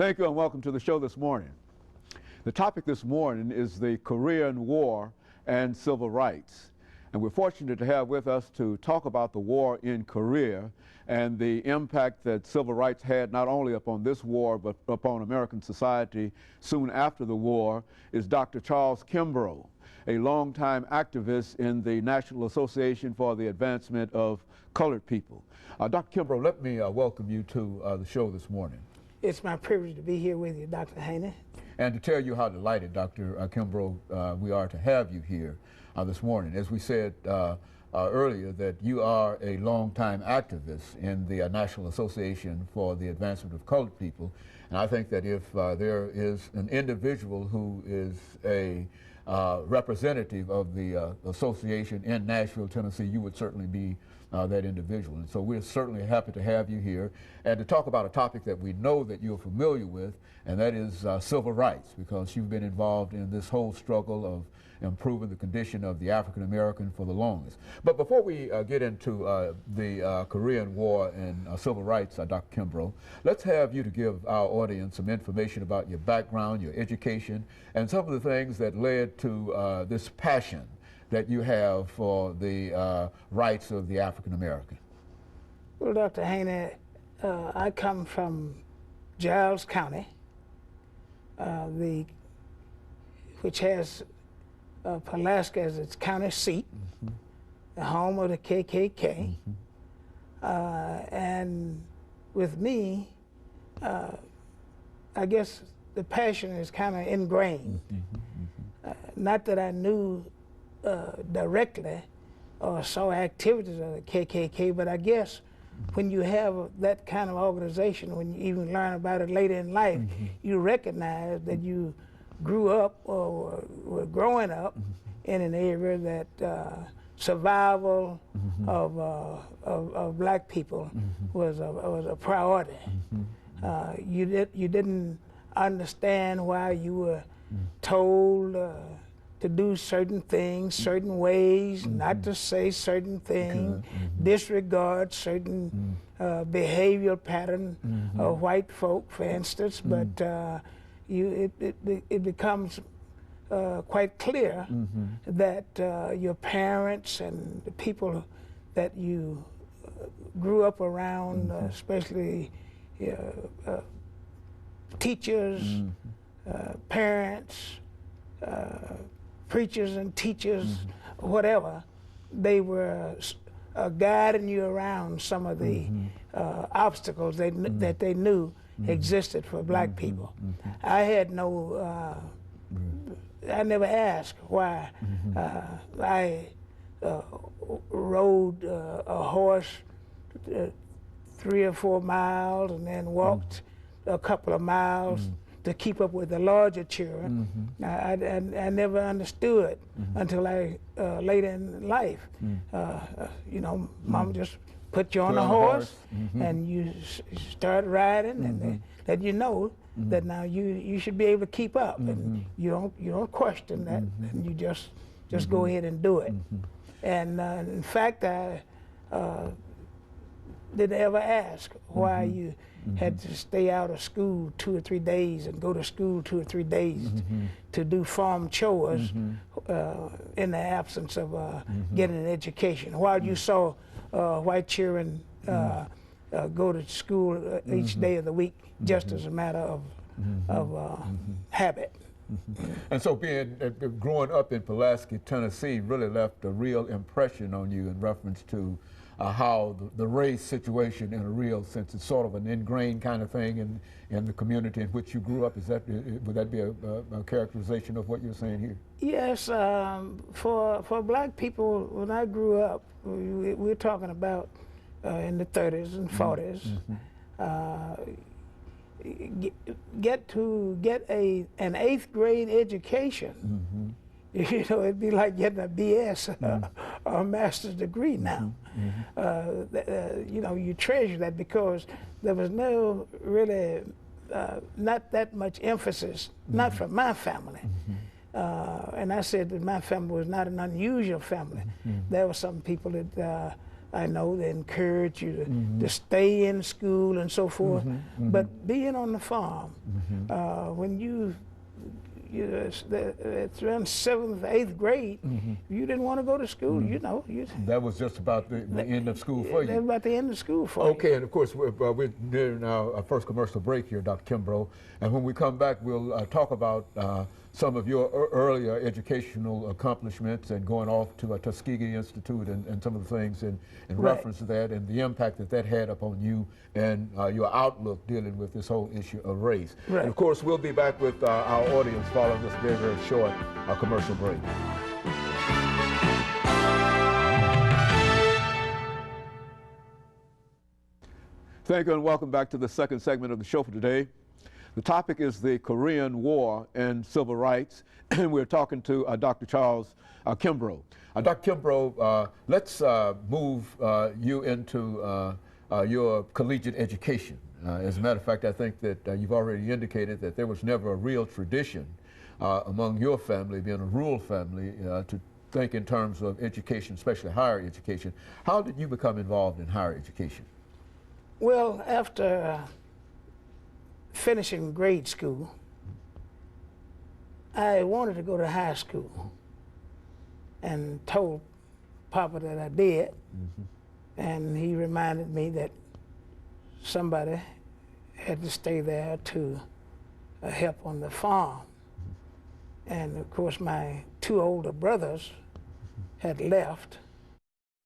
Thank you and welcome to the show this morning. The topic this morning is the Korean War and civil rights. And we're fortunate to have with us to talk about the war in Korea and the impact that civil rights had not only upon this war but upon American society soon after the war is Dr. Charles Kimbrough, a longtime activist in the National Association for the Advancement of Colored People. Dr. Kimbrough, let me welcome you to the show this morning. It's my privilege to be here with you, Dr. Haney. And to tell you how delighted, Dr. Kimbrough, we are to have you here this morning. As we said earlier, that you are a longtime activist in the National Association for the Advancement of Colored People. And I think that if there is an individual who is a representative of the association in Nashville, Tennessee, you would certainly be that individual. And so we're certainly happy to have you here and to talk about a topic that we know that you're familiar with, and that is civil rights, because you've been involved in this whole struggle of improving the condition of the African American for the longest. But before we get into the Korean War and civil rights, Dr. Kimbrough, let's have you to give our audience some information about your background, your education, and some of the things that led to this passion that you have for the rights of the African American. Well, Dr. Haney, I come from Giles County, which has Pulaski as its county seat, the home of the KKK. And with me, I guess the passion is kind of ingrained. Not that I knew directly or saw activities of the KKK, but I guess when you have that kind of organization, when you even learn about it later in life, you recognize that you grew up or were growing up in an area that survival of black people was a priority. You didn't understand why you were told to do certain things, certain ways, not to say certain things, disregard certain behavioral pattern of white folk, for instance, but it becomes quite clear that your parents and the people that you grew up around, especially teachers, parents, preachers and teachers, whatever, they were guiding you around some of the obstacles that they knew existed for black people. I had no, I never asked why I rode a horse 3 or 4 miles and then walked a couple of miles to keep up with the larger children. I never understood until later in life. You know, Mama just put you on a horse and you start riding, and that you know that now you should be able to keep up, and you don't question that, and you just go ahead and do it. And in fact, I didn't ever ask why you had to stay out of school 2 or 3 days and go to school 2 or 3 days to do farm chores in the absence of getting an education. While you saw white children go to school each day of the week just as a matter of habit. And so growing up in Pulaski, Tennessee really left a real impression on you in reference to how the race situation, in a real sense, is sort of an ingrained kind of thing in the community in which you grew up. Would that be a characterization of what you're saying here? Yes, for black people, when I grew up, we're talking about in the 30s and 40s. Get an 8th grade education. You know, it'd be like getting a BS or a master's degree now. You know, you treasure that because there was no really, not that much emphasis, not from my family. And I said that my family was not an unusual family. There were some people that I know they encourage you to stay in school and so forth. But being on the farm, when it's around 7th, 8th grade, you didn't want to go to school, you know. That was just about the end of school for you. That was about the end of school for you. Okay, and of course, we're nearing our first commercial break here, Dr. Kimbrough. And when we come back, we'll talk about some of your earlier educational accomplishments and going off to a Tuskegee Institute and some of the things in reference to that and the impact that that had upon you and your outlook dealing with this whole issue of race. Right. And of course, we'll be back with our audience following this very, very short commercial break. Thank you and welcome back to the second segment of the show for today. The topic is the Korean War and civil rights, and we're talking to Dr. Charles Kimbrough. Dr. Kimbrough, let's move you into your collegiate education. As a matter of fact, I think that you've already indicated that there was never a real tradition among your family, being a rural family, to think in terms of education, especially higher education. How did you become involved in higher education? Well, after finishing grade school, I wanted to go to high school and told Papa that I did. And he reminded me that somebody had to stay there to help on the farm. And of course, my 2 older brothers had left,